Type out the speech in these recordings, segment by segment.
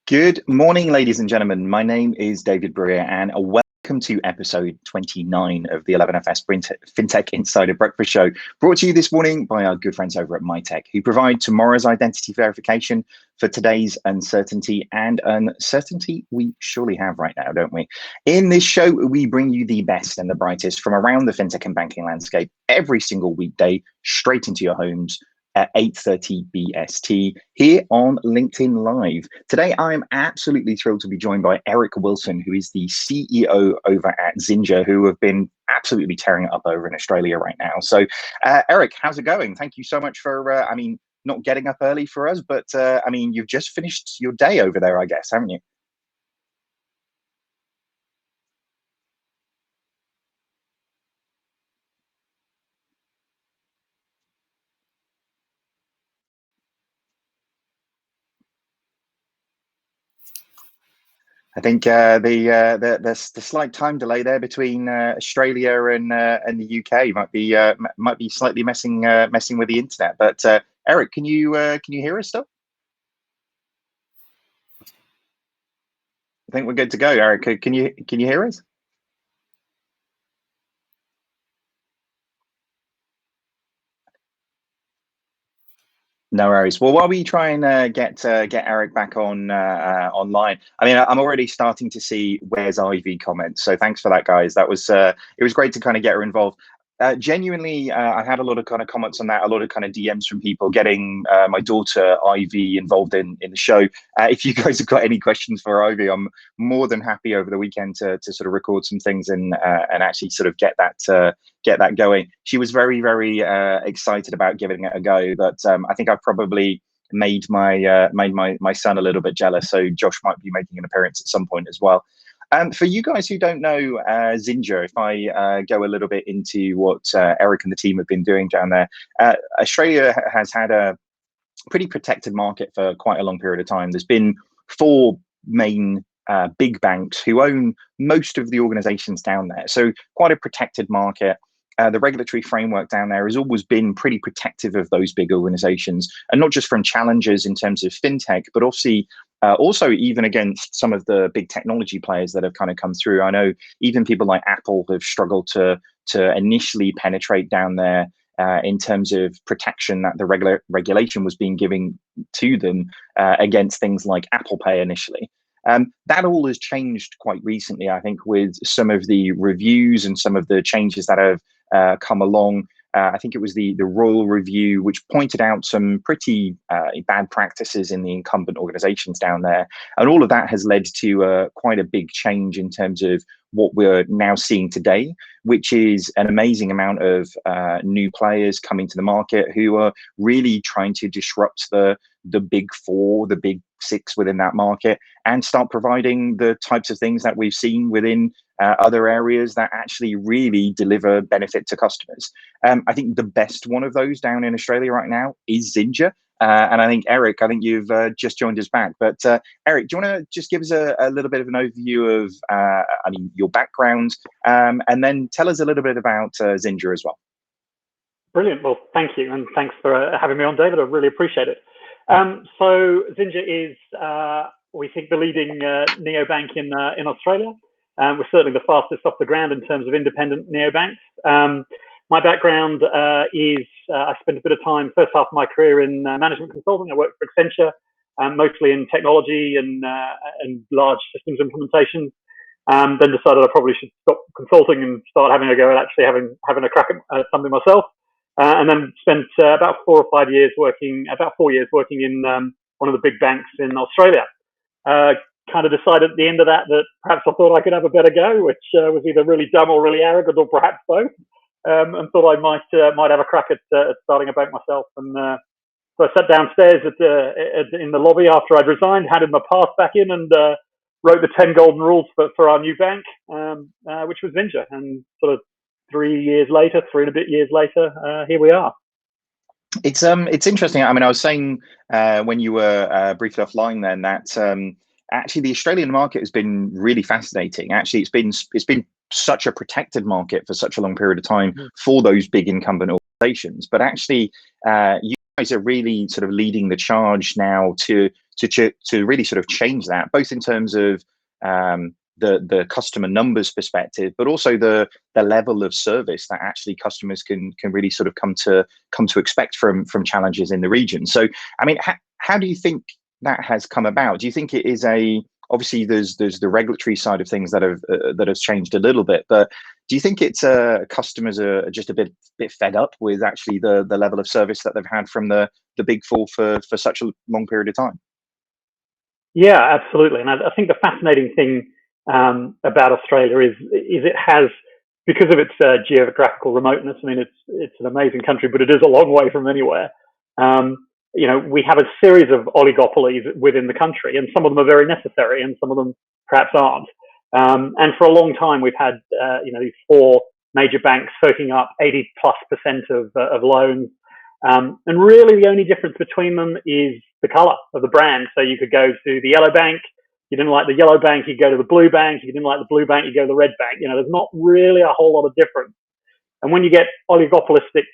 Good morning, ladies and gentlemen. My name is David Breer, and welcome to episode 29 of the 11FS FinTech Insider Breakfast Show, brought to you this morning by our good friends over at MyTech, who provide tomorrow's identity verification for today's uncertainty, and uncertainty we surely have right now, don't we? In this show, we bring you the best and the brightest from around the fintech and banking landscape every single weekday, straight into your homes at 8:30 BST here on LinkedIn Live. Today, I'm absolutely thrilled to be joined by Eric Wilson, who is the CEO over at Xinja, who have been absolutely tearing it up over in Australia right now. So, Eric, how's it going? Thank you so much for, not getting up early for us, but you've just finished your day over there, I guess, haven't you? I think the slight time delay there between Australia and the UK might be slightly messing with the internet. But Eric, can you hear us still? I think we're good to go. Eric, can you hear us? No worries. Well, while we try and get Eric back on online, I mean, I'm already starting to see "Where's Ivy" comments. So thanks for that, guys. That was it was great to kind of get her involved. Genuinely, I had a lot of kind of comments on that, a lot of kind of DMs from people getting my daughter Ivy involved in the show. If you guys have got any questions for Ivy, I'm more than happy over the weekend to sort of record some things and actually sort of get that going. She was very, very excited about giving it a go, but I think I've probably made my son a little bit jealous. So Josh might be making an appearance at some point as well. For you guys who don't know Xinja, if I go a little bit into what Eric and the team have been doing down there, Australia has had a pretty protected market for quite a long period of time. There's been four main big banks who own most of the organizations down there. So quite a protected market. The regulatory framework down there has always been pretty protective of those big organizations, and not just from challenges in terms of fintech, but also even against some of the big technology players that have kind of come through. I know even people like Apple have struggled to initially penetrate down there in terms of protection that the regulation was being given to them against things like Apple Pay initially. That all has changed quite recently, I think, with some of the reviews and some of the changes that have come along. I think it was the Royal Review, which pointed out some pretty bad practices in the incumbent organizations down there. And all of that has led to quite a big change in terms of what we're now seeing today, which is an amazing amount of new players coming to the market who are really trying to disrupt the big four, the big six within that market, and start providing the types of things that we've seen within other areas that actually really deliver benefit to customers. I think the best one of those down in Australia right now is Xinja. And I think, Eric, you've just joined us back. But Eric, do you want to just give us a little bit of an overview of, your background, and then tell us a little bit about Xinja as well? Brilliant. Well, thank you. And thanks for having me on, David. I really appreciate it. So Xinja is, we think, the leading neobank in Australia. We're certainly the fastest off the ground in terms of independent neobanks. My background is I spent a bit of time, first half of my career in management consulting. I worked for Xinja, mostly in technology and large systems implementation. Then decided I probably should stop consulting and start having a go at actually having a crack at something myself. And then spent about 4 years working in one of the big banks in Australia. Kind of decided at the end of that perhaps I thought I could have a better go, which was either really dumb or really arrogant, or perhaps both. And thought I might have a crack at starting a bank myself. And so I sat downstairs in the lobby after I'd resigned, handed my pass back in, and wrote the 10 golden rules for our new bank, which was Xinja. And sort of 3 and a bit years later, here we are. It's interesting. I mean, I was saying when you were briefly offline then that actually the Australian market has been really fascinating. Actually, it's been such a protected market for such a long period of time for those big incumbent organizations. But actually, you guys are really sort of leading the charge now to really sort of change that, both in terms of the customer numbers perspective, but also the level of service that actually customers can really sort of come to expect from challenges in the region. So, I mean, how do you think that has come about? Do you think it is obviously there's the regulatory side of things that has changed a little bit, but do you think it's customers are just a bit fed up with actually the level of service that they've had from the big four for such a long period of time? Yeah, absolutely. And I think the fascinating thing about Australia is it has, because of its geographical remoteness. I mean, it's an amazing country, but it is a long way from anywhere. You know, we have a series of oligopolies within the country, and some of them are very necessary, and some of them perhaps aren't. And for a long time, we've had these four major banks soaking up 80+% of loans. And really, the only difference between them is the color of the brand. So you could go to the yellow bank. You didn't like the yellow bank, you go to the blue bank. If you didn't like the blue bank, you go to the red bank. You know, there's not really a whole lot of difference. And when you get oligopolistic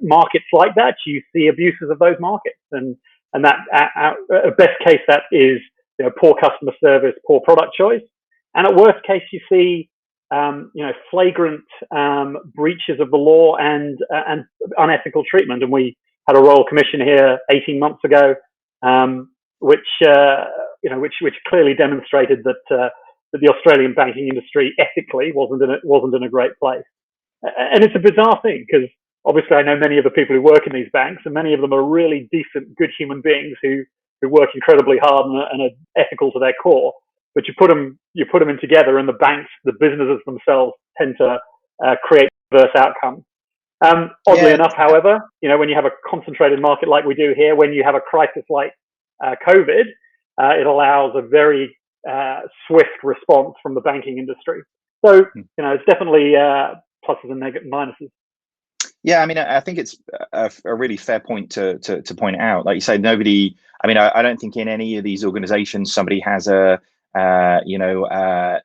markets like that, you see abuses of those markets. And that, at best case, that is poor customer service, poor product choice. And at worst case, you see flagrant breaches of the law and unethical treatment. And we had a Royal Commission here 18 months ago, which clearly demonstrated that the Australian banking industry ethically wasn't in a great place. And it's a bizarre thing, because obviously I know many of the people who work in these banks, and many of them are really decent, good human beings who work incredibly hard and are ethical to their core. But you put them in together, and the banks, the businesses themselves, tend to create adverse outcomes. Oddly enough, however, when you have a concentrated market like we do here, when you have a crisis like COVID, it allows a very swift response from the banking industry. So, it's definitely pluses and minuses. Yeah, I mean, I think it's a really fair point to point out. Like you say, nobody. I mean, I don't think in any of these organizations somebody has a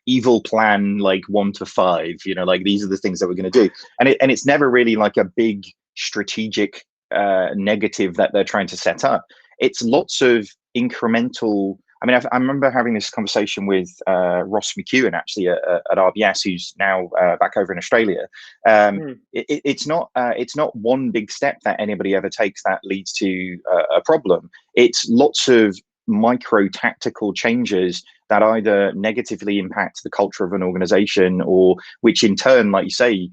evil plan like 1 to 5. Like these are the things that we're going to do, and it's never really like a big strategic negative that they're trying to set up. It's lots of incremental. I mean, I remember having this conversation with Ross McEwen actually at RBS, who's now back over in Australia. It's not one big step that anybody ever takes that leads to a problem. It's lots of micro tactical changes that either negatively impact the culture of an organization, or which in turn, like you say,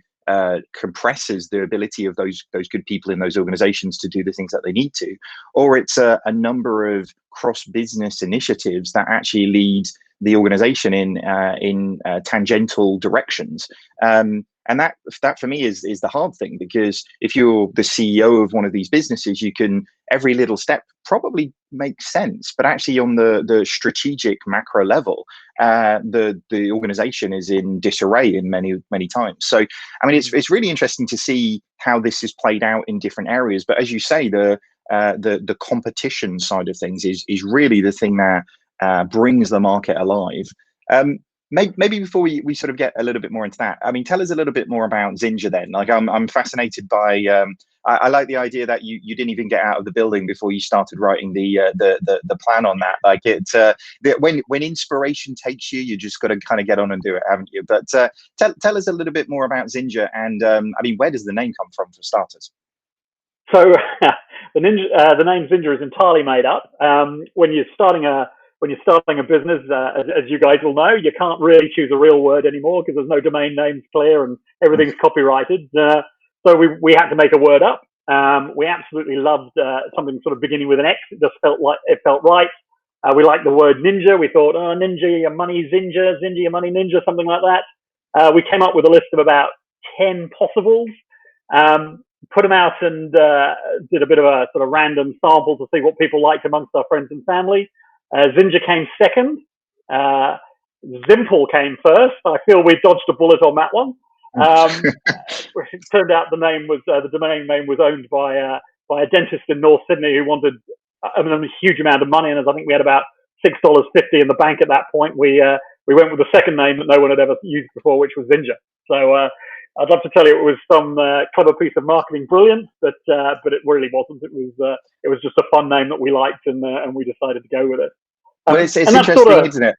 compresses the ability of those good people in those organizations to do the things that they need to, or it's a number of cross-business initiatives that actually lead the organization in tangential directions. And that for me is the hard thing, because if you're the CEO of one of these businesses, every little step probably makes sense, but actually on the strategic macro level, the organization is in disarray in many times. So I mean, it's really interesting to see how this is played out in different areas. But as you say, the competition side of things is really the thing that brings the market alive. Maybe before we sort of get a little bit more into that, I mean, tell us a little bit more about Xinja then. Like, I'm fascinated by. I like the idea that you didn't even get out of the building before you started writing the plan on that. Like, when inspiration takes you, you just got to kind of get on and do it, haven't you? But tell us a little bit more about Xinja, and I mean, where does the name come from for starters? So the name Xinja is entirely made up. When you're starting a business, as you guys will know, you can't really choose a real word anymore because there's no domain names clear and everything's copyrighted. So we had to make a word up. We absolutely loved something sort of beginning with an X. It just felt right. We liked the word ninja. We thought, oh, ninja, your money, Xinja, your money, ninja, something like that. We came up with a list of about 10 possibles. Put them out and did a bit of a sort of random sample to see what people liked amongst our friends and family. Xinja came second. Zimple came first. I feel we dodged a bullet on that one. It turned out the domain name was owned by a dentist in North Sydney who wanted a huge amount of money, and I think we had about $6.50 in the bank at that point. We went with the second name that no one had ever used before, which was Xinja. So I'd love to tell you it was some clever piece of marketing brilliance, but it really wasn't. It was just a fun name that we liked, and we decided to go with it. Well, it's and that's interesting, isn't it?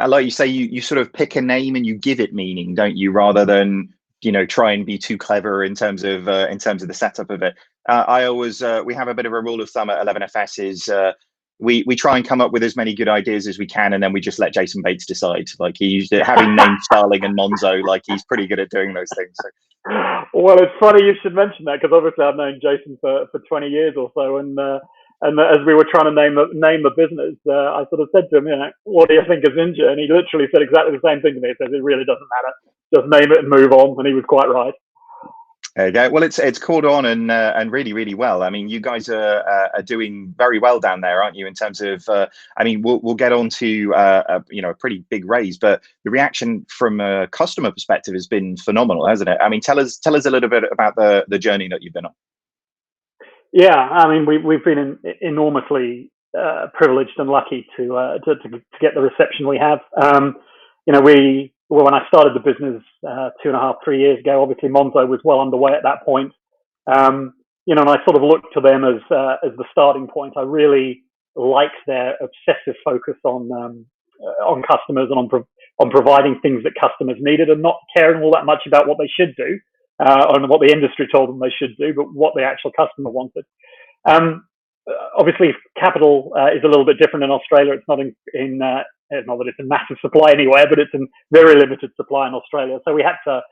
Like you say, you sort of pick a name and you give it meaning, don't you? Rather than try and be too clever in terms of the setup of it. I always we have a bit of a rule of thumb at 11FS is we try and come up with as many good ideas as we can, and then we just let Jason Bates decide. Like having named Starling and Monzo, like he's pretty good at doing those things. So. Well, it's funny you should mention that, because obviously I've known Jason for 20 years or so, and as we were trying to name the business, I sort of said to him, what do you think of Xinja? And he literally said exactly the same thing to me. He says, it really doesn't matter. Just name it and move on. And he was quite right. There you go. Well, it's caught on and really, really well. I mean, you guys are doing very well down there, aren't you? In terms of, I mean, we'll get on to a pretty big raise, but the reaction from a customer perspective has been phenomenal, hasn't it? I mean, tell us a little bit about the journey that you've been on. Yeah, I mean, we've been enormously privileged and lucky to get the reception we have. When I started the business 2.5, 3 years ago, obviously Monzo was well underway at that point. And I sort of looked to them as the starting point. I really liked their obsessive focus on customers and on providing things that customers needed, and not caring all that much about what they should do, or what the industry told them they should do, but what the actual customer wanted. Obviously, capital is a little bit different in Australia. It's not not that it's in massive supply anywhere, but it's in very limited supply in Australia. So we had to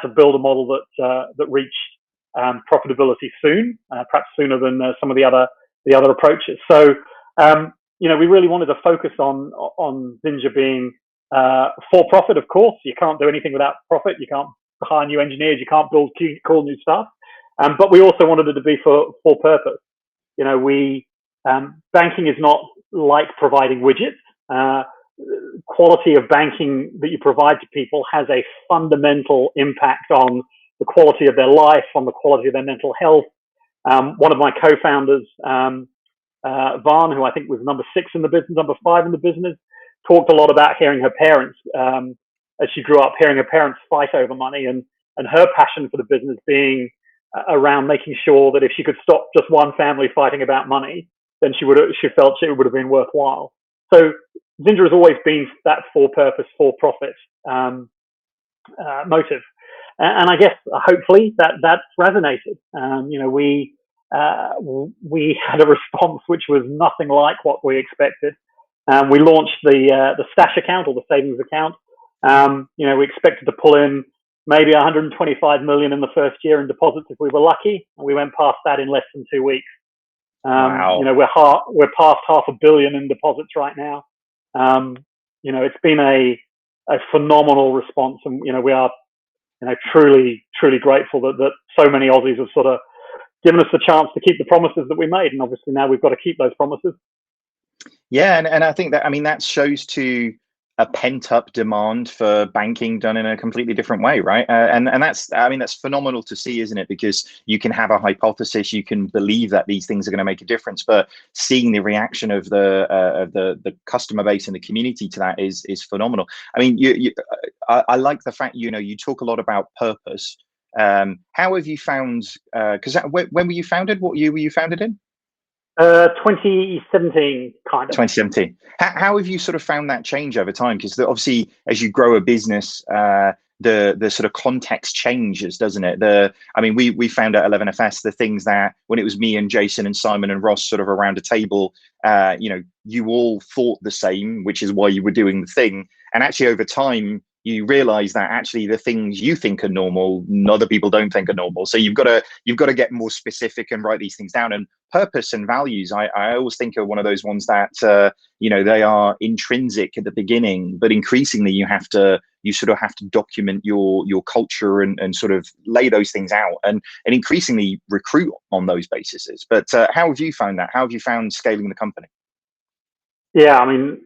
build a model that reached profitability soon, perhaps sooner than some of the other approaches. So we really wanted to focus on Xinja being for profit. Of course, you can't do anything without profit. You can't hire new engineers. You can't build cool new stuff. But we also wanted it to be for purpose. Banking is not like providing widgets. Quality of banking that you provide to people has a fundamental impact on the quality of their life, on the quality of their mental health. One of my co-founders, Van, who I think was number 6 in the business, number 5 in the business, talked a lot about hearing her parents, as she grew up, hearing her parents fight over money, and her passion for the business being around making sure that if she could stop just one family fighting about money, then she felt it would have been worthwhile. So Xinja has always been that for purpose, for profit motive, and I guess hopefully that's resonated. We had a response which was nothing like what we expected. We launched the stash account, or the savings account. We expected to pull in maybe 125 million in the first year in deposits if we were lucky, and we went past that in less than 2 weeks. Wow. We're past $500 million in deposits right now. It's been a phenomenal response, and we are truly grateful that so many Aussies have sort of given us the chance to keep the promises that we made, and obviously now we've got to keep those promises. Yeah, and I think that shows to a pent-up demand for banking done in a completely different way, right? And that's phenomenal to see, isn't it? Because you can have a hypothesis, you can believe that these things are going to make a difference, but seeing the reaction of the customer base and the community to that is phenomenal. I mean, I like the fact you talk a lot about purpose. How have you found? Because when were you founded? What year were you founded in? 2017, kind of. 2017. How have you sort of found that change over time? Because obviously, as you grow a business, the sort of context changes, doesn't it? We found at 11FS the things that when it was me and Jason and Simon and Ross sort of around a table, you all thought the same, which is why you were doing the thing. And actually, over time, you realize that actually the things you think are normal, other people don't think are normal. So you've got to get more specific and write these things down. And purpose and values, I always think are one of those ones that they are intrinsic at the beginning, but increasingly you sort of have to document your culture and sort of lay those things out and increasingly recruit on those bases. But how have you found that? How have you found scaling the company? Yeah, I mean,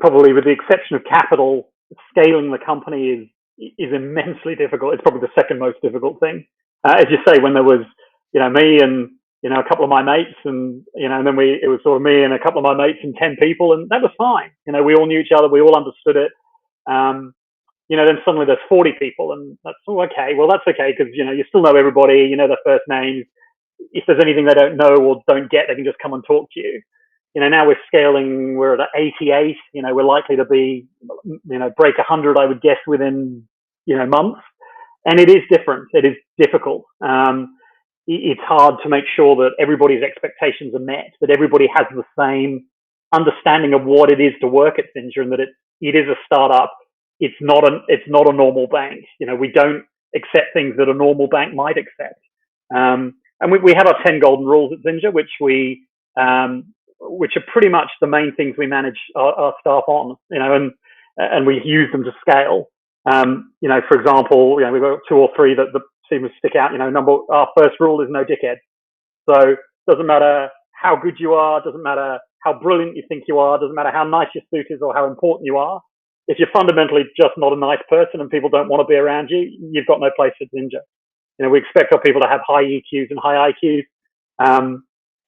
probably with the exception of capital, scaling the company is immensely difficult. It's probably the second most difficult thing. As you say, when there was, me and, a couple of my mates, and, and then it was sort of me and a couple of my mates and 10 people, and that was fine. We all knew each other. We all understood it. then suddenly there's 40 people, and that's okay. Well, that's okay because you still know everybody, you know their first names. If there's anything they don't know or don't get, they can just come and talk to you. Now we're scaling. We're at 88. We're likely to be, break 100. I would guess within, months. And it is different. It is difficult. It's hard to make sure that everybody's expectations are met, that everybody has the same understanding of what it is to work at Xinja, and that it is a startup. It's not a normal bank. We don't accept things that a normal bank might accept. And we have our 10 golden rules at Xinja, which are pretty much the main things we manage our staff on, and we use them to scale. For example, we've got 2 or 3 that seem to stick out. Our first rule is no dickhead. So doesn't matter how good you are, doesn't matter how brilliant you think you are, doesn't matter how nice your suit is or how important you are. If you're fundamentally just not a nice person and people don't want to be around you, you've got no place at Xinja. We expect our people to have high EQs and high IQs.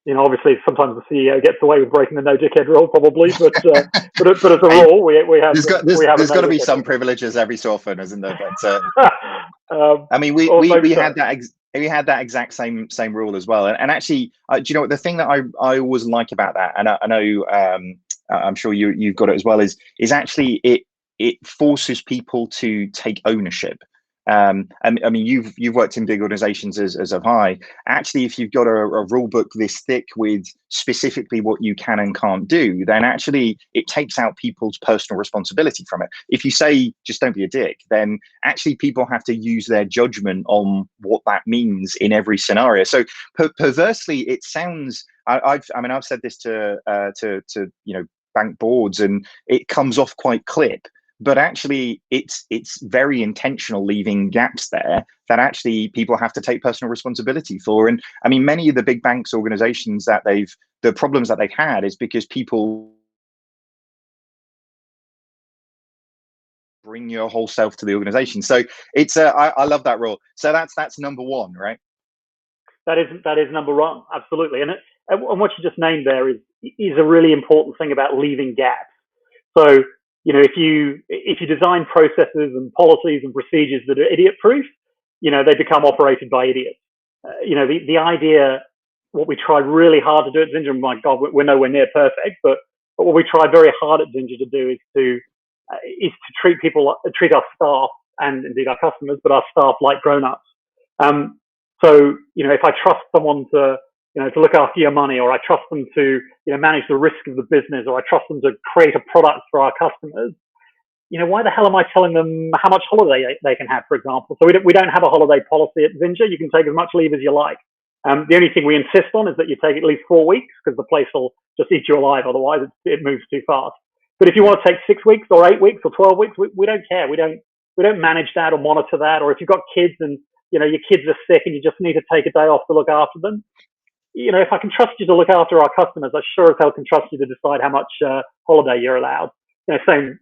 Obviously, sometimes the CEO gets away with breaking the no dickhead rule, probably, but as a rule, we have. There's got to be some privileges every so often, isn't there? But I mean, we had that. We had that exact same rule as well. And actually, do you know what the thing that I always like about that, and I know I'm sure you've got it as well, is actually it forces people to take ownership. And I mean, you've worked in big organizations as have I. Actually, if you've got a rule book this thick with specifically what you can and can't do, then actually it takes out people's personal responsibility from it. If you say just don't be a dick, then actually people have to use their judgment on what that means in every scenario. So perversely, it sounds. I've said this to bank boards, and it comes off quite clip. But actually, it's very intentional, leaving gaps there that actually people have to take personal responsibility for. And I mean, many of the big banks, organizations the problems that they've had is because people bring your whole self to the organization. So it's I love that rule. So that's number 1, right? That is number 1, absolutely. And what you just named there is a really important thing about leaving gaps. So if you design processes and policies and procedures that are idiot-proof, they become operated by idiots. The idea, what we try really hard to do at Xinja, my God, we're nowhere near perfect, but what we try very hard at Xinja to do is to treat our staff and indeed our customers, but our staff like grown-ups. So if I trust someone to look after your money, or I trust them to, manage the risk of the business, or I trust them to create a product for our customers, why the hell am I telling them how much holiday they can have, for example? So we don't have a holiday policy at Xinja. You can take as much leave as you like. The only thing we insist on is that you take at least 4 weeks, because the place will just eat you alive. Otherwise, it moves too fast. But if you want to take 6 weeks or 8 weeks or 12 weeks, we don't care. We don't manage that or monitor that. Or if you've got kids and, your kids are sick and you just need to take a day off to look after them, if I can trust you to look after our customers, I sure as hell can trust you to decide how much holiday you're allowed. So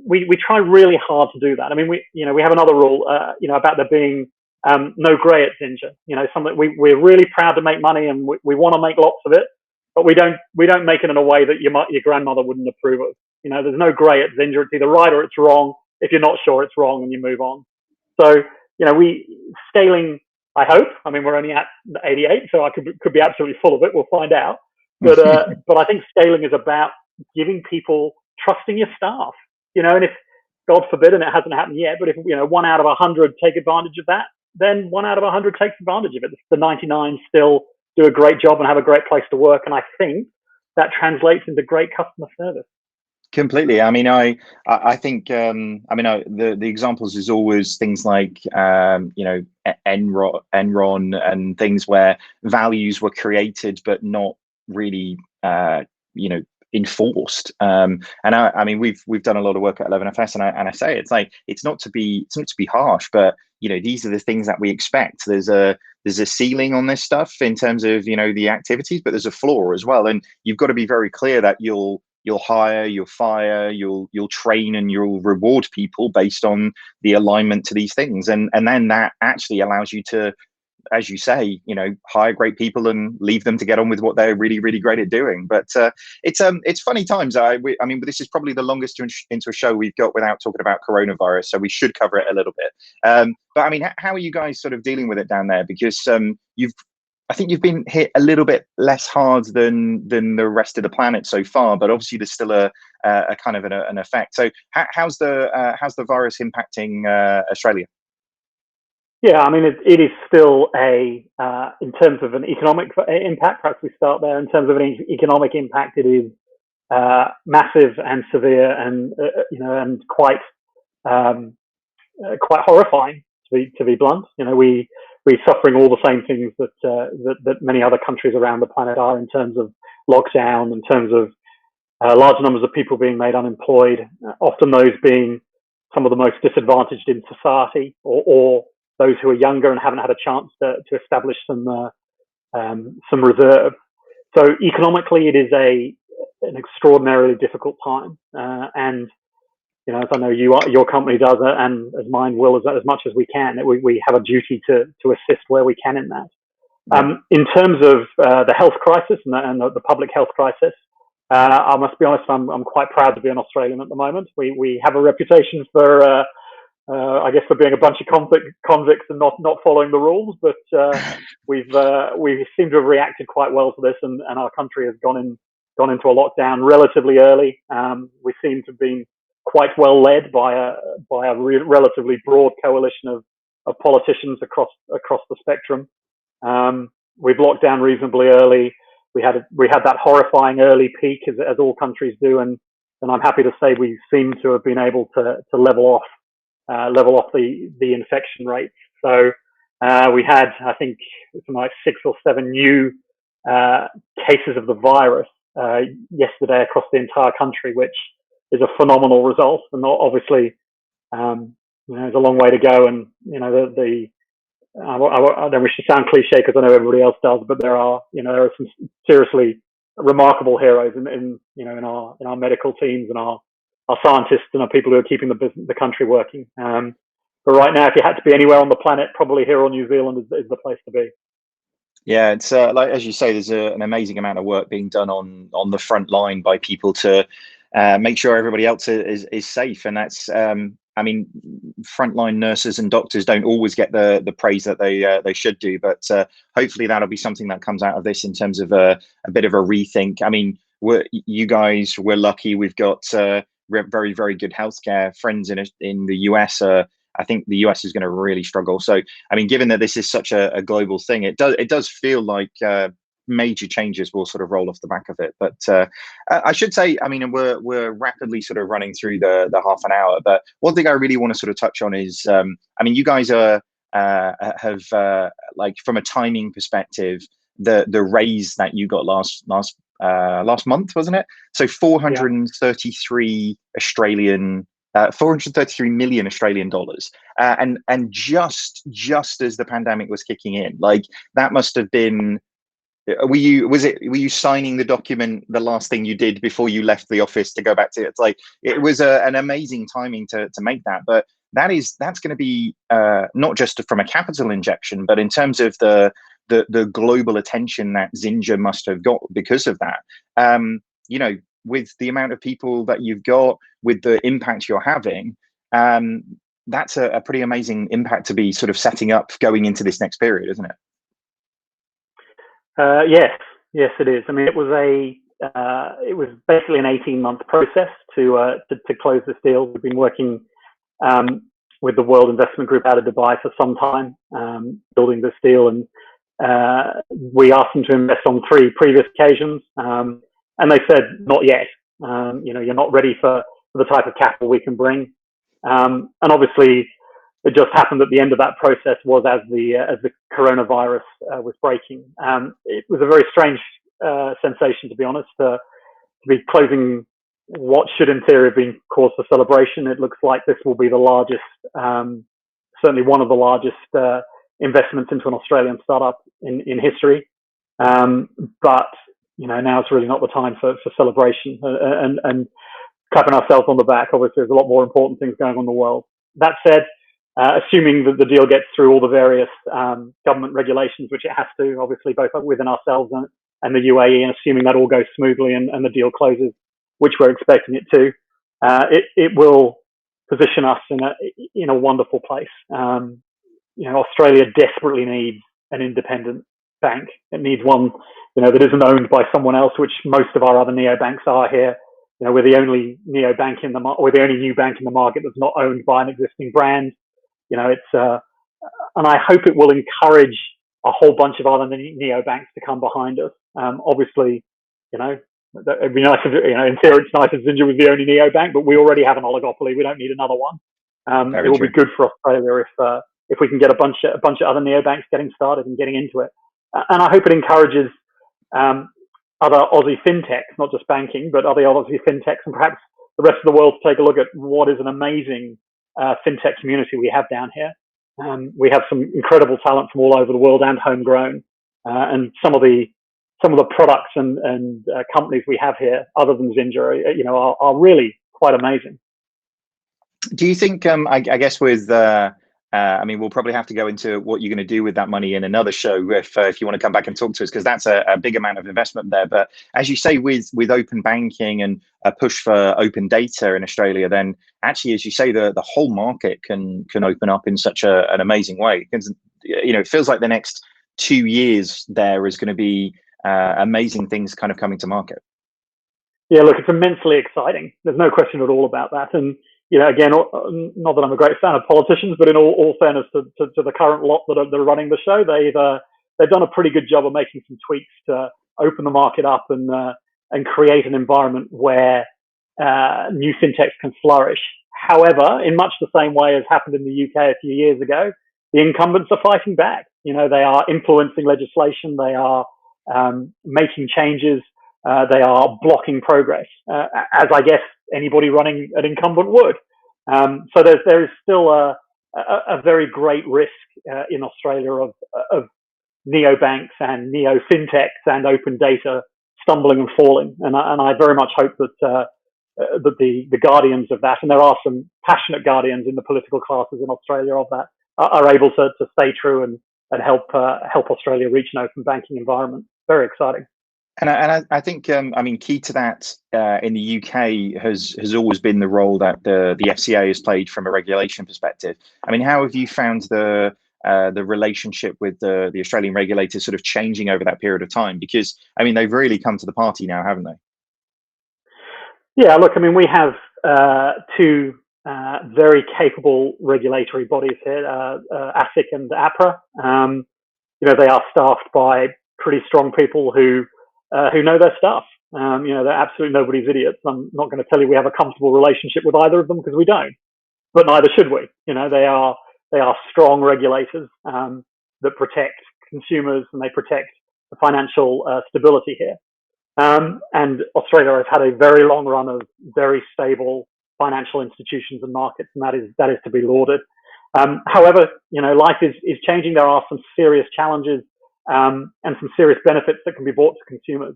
we try really hard to do that. I mean, we have another rule, about there being no grey at Xinja. Something we're really proud to make money and we want to make lots of it, but we don't make it in a way that your grandmother wouldn't approve of. There's no grey at Xinja. It's either right or it's wrong. If you're not sure, it's wrong, and you move on. So scaling. I hope. I mean, we're only at 88, so I could be absolutely full of it. We'll find out. But I think scaling is about giving people, trusting your staff. And if, God forbid, and it hasn't happened yet, but if 1 out of 100 take advantage of that, then 1 out of 100 takes advantage of it. The 99 still do a great job and have a great place to work, and I think that translates into great customer service. Completely. I mean, I think the examples is always things like Enron and things where values were created but not really enforced. And I mean, we've done a lot of work at 11FS, and I say it's like it's not to be harsh, but these are the things that we expect. There's a ceiling on this stuff in terms of the activities, but there's a floor as well, and you've got to be very clear that you'll hire, you'll fire, you'll train, and you'll reward people based on the alignment to these things, and then that actually allows you to as you say, hire great people and leave them to get on with what they're really, really great at doing. But it's funny times. I mean, this is probably the longest into a show we've got without talking about coronavirus, so we should cover it a little bit. But I mean, how are you guys sort of dealing with it down there? Because I think you've been hit a little bit less hard than the rest of the planet so far, but obviously there's still a kind of an effect. So how's the virus impacting Australia? Yeah, I mean, it is still in terms of an economic impact, perhaps we start there. In terms of an economic impact, it is massive and severe and, and quite horrifying, to be blunt. We're suffering all the same things that many other countries around the planet are, in terms of lockdown, in terms of large numbers of people being made unemployed, often those being some of the most disadvantaged in society, or those who are younger and haven't had a chance to establish some reserve. So economically, it is an extraordinarily difficult time, and as I know your company does, and as mine will, as much as we can, we have a duty to assist where we can in that. In terms of the health crisis and the public health crisis, I must be honest, I'm quite proud to be an Australian at the moment. We have a reputation for I guess for being a bunch of convicts and not following the rules, but we seem to have reacted quite well to this, and our country has gone into a lockdown relatively early. We seem to have been quite well led by a relatively broad coalition of politicians across the spectrum. We've locked down reasonably early. We had that horrifying early peak, as all countries do, and I'm happy to say we seem to have been able to level off the infection rates. So we had, I think, something like 6 or 7 new cases of the virus yesterday across the entire country, which is a phenomenal result. And obviously, there's a long way to go. And I don't wish to sound cliche, because I know everybody else does, but there are some seriously remarkable heroes in our medical teams and our scientists and our people who are keeping the country working. But right now, if you had to be anywhere on the planet, probably here or New Zealand is the place to be. Yeah, it's like, as you say, there's an amazing amount of work being done on the front line by people to make sure everybody else is safe, and that's I mean, frontline nurses and doctors don't always get the praise that they should do, but hopefully that'll be something that comes out of this in terms of a bit of a rethink. I mean, you guys were lucky. We've got very, very good healthcare. Friends in the US. I think the US is going to really struggle. So, I mean, given that this is such a global thing, it does feel like major changes will sort of roll off the back of it. But I should say, I mean, we're rapidly sort of running through the half an hour. But one thing I really want to sort of touch on is, I mean, you guys have like, from a timing perspective, the raise that you got last month, wasn't it? So 433 million Australian dollars, and just as the pandemic was kicking in, like, that must have been. Were you signing the document the last thing you did before you left the office to go back to it? It's like, it was an amazing timing to make that. But that's going to be not just from a capital injection, but in terms of the global attention that Xinja must have got because of that. With the amount of people that you've got, with the impact you're having, that's a pretty amazing impact to be sort of setting up going into this next period, isn't it? Yes, it is. I mean, it was basically an 18-month process to close this deal. We've been working with the World Investment Group out of Dubai for some time, building this deal, and we asked them to invest on 3 previous occasions, and they said not yet. You're not ready for the type of capital we can bring, and obviously, it just happened that the end of that process was as the coronavirus was breaking. It was a very strange sensation, to be honest, to be closing what should in theory have been cause for celebration. It looks like this will be the largest, certainly one of the largest investments into an Australian startup in history. But now it's really not the time for celebration and clapping ourselves on the back. Obviously, there's a lot more important things going on in the world. That said, assuming that the deal gets through all the various government regulations, which it has to, obviously, both within ourselves and the UAE, and assuming that all goes smoothly and the deal closes, which we're expecting it to, it will position us in a wonderful place. Australia desperately needs an independent bank. It needs one, that isn't owned by someone else, which most of our other neobanks are here. We're the only neobank we're the only new bank in the market that's not owned by an existing brand. And I hope it will encourage a whole bunch of other neobanks to come behind us. Obviously, it'd be nice if, in theory, it's nice if Xinja was the only neobank, but we already have an oligopoly. We don't need another one. It will be good for Australia if we can get a bunch of other neobanks getting started and getting into it. And I hope it encourages other Aussie fintechs, not just banking, but other Aussie fintechs, and perhaps the rest of the world to take a look at what is an amazing fintech community we have down here. We have some incredible talent from all over the world and homegrown, and some of the products and companies we have here, other than Xinja, are really quite amazing. Do you think? I guess with we'll probably have to go into what you're going to do with that money in another show if you want to come back and talk to us, because that's a big amount of investment there. But as you say, with open banking and a push for open data in Australia, then actually, as you say, the whole market can open up in such an amazing way. Because it feels like the next 2 years there is going to be amazing things kind of coming to market. Yeah, look, it's immensely exciting. There's no question at all about that. And again, not that I'm a great fan of politicians, but in all fairness to the current lot that are running the show, they've done a pretty good job of making some tweaks to open the market up and create an environment where new fintechs can flourish. However, in much the same way as happened in the UK a few years ago, the incumbents are fighting back. They are influencing legislation. They are making changes. They are blocking progress, as I guess anybody running an incumbent would. So there is still a very great risk in Australia of neobanks and neo fintechs and open data stumbling and falling. And I very much hope that the guardians of that, and there are some passionate guardians in the political classes in Australia of that, are able to stay true and help Australia reach an open banking environment. Very exciting. And I think, key to that in the UK has always been the role that the FCA has played from a regulation perspective. How have you found the relationship with the Australian regulators sort of changing over that period of time? Because, they've really come to the party now, haven't they? Yeah, look, we have two very capable regulatory bodies here, ASIC and APRA. They are staffed by pretty strong people who know their stuff. They're absolutely nobody's idiots. I'm not going to tell you we have a comfortable relationship with either of them, because we don't, but neither should we. They are strong regulators that protect consumers, and they protect the financial stability here. And Australia has had a very long run of very stable financial institutions and markets, and that is to be lauded. However, life is changing. There are some serious challenges and some serious benefits that can be brought to consumers.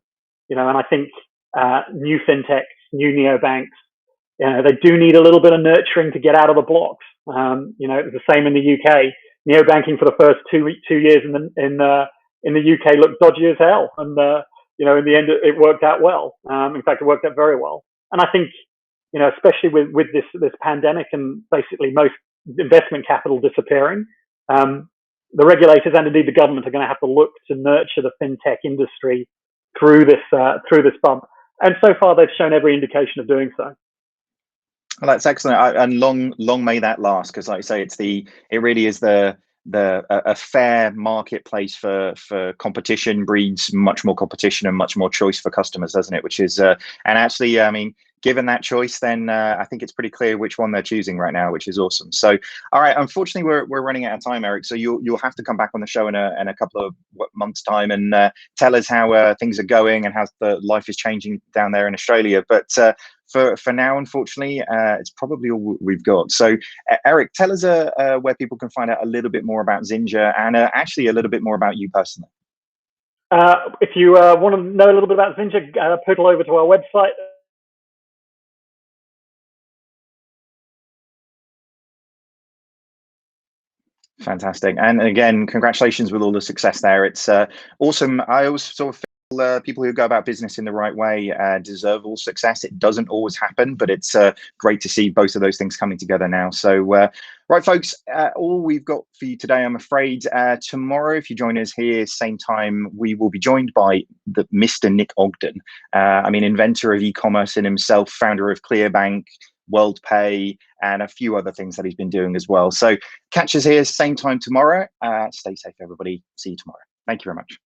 And I think new fintechs, new neobanks, they do need a little bit of nurturing to get out of the blocks. It was the same in the UK. Neobanking for the first two years in the UK looked dodgy as hell, and in the end it worked out well. In fact, it worked out very well. And I think especially with this pandemic and basically most investment capital disappearing, the regulators and indeed the government are going to have to look to nurture the fintech industry through this bump. And so far, they've shown every indication of doing so. Well, that's excellent, and long may that last. Because, like I say, it really is a fair marketplace for competition breeds much more competition and much more choice for customers, doesn't it? Which is and actually, given that choice, then I think it's pretty clear which one they're choosing right now, which is awesome. So, all right, unfortunately, we're running out of time, Eric. So you'll have to come back on the show in a couple of months' time and tell us how things are going and how the life is changing down there in Australia. But for now, unfortunately, it's probably all we've got. So, Eric, tell us where people can find out a little bit more about Xinja and actually a little bit more about you personally. If you want to know a little bit about Xinja, poodle over to our website. Fantastic. And again, congratulations with all the success there. It's awesome. I always sort of feel people who go about business in the right way deserve all success. It doesn't always happen, but it's great to see both of those things coming together now. So, right, folks, all we've got for you today, I'm afraid. Tomorrow, if you join us here, same time, we will be joined by the Mr. Nick Ogden. Inventor of e-commerce in himself, founder of ClearBank, WorldPay, and a few other things that he's been doing as well. So catch us here same time tomorrow. Stay safe, everybody. See you tomorrow. Thank you very much.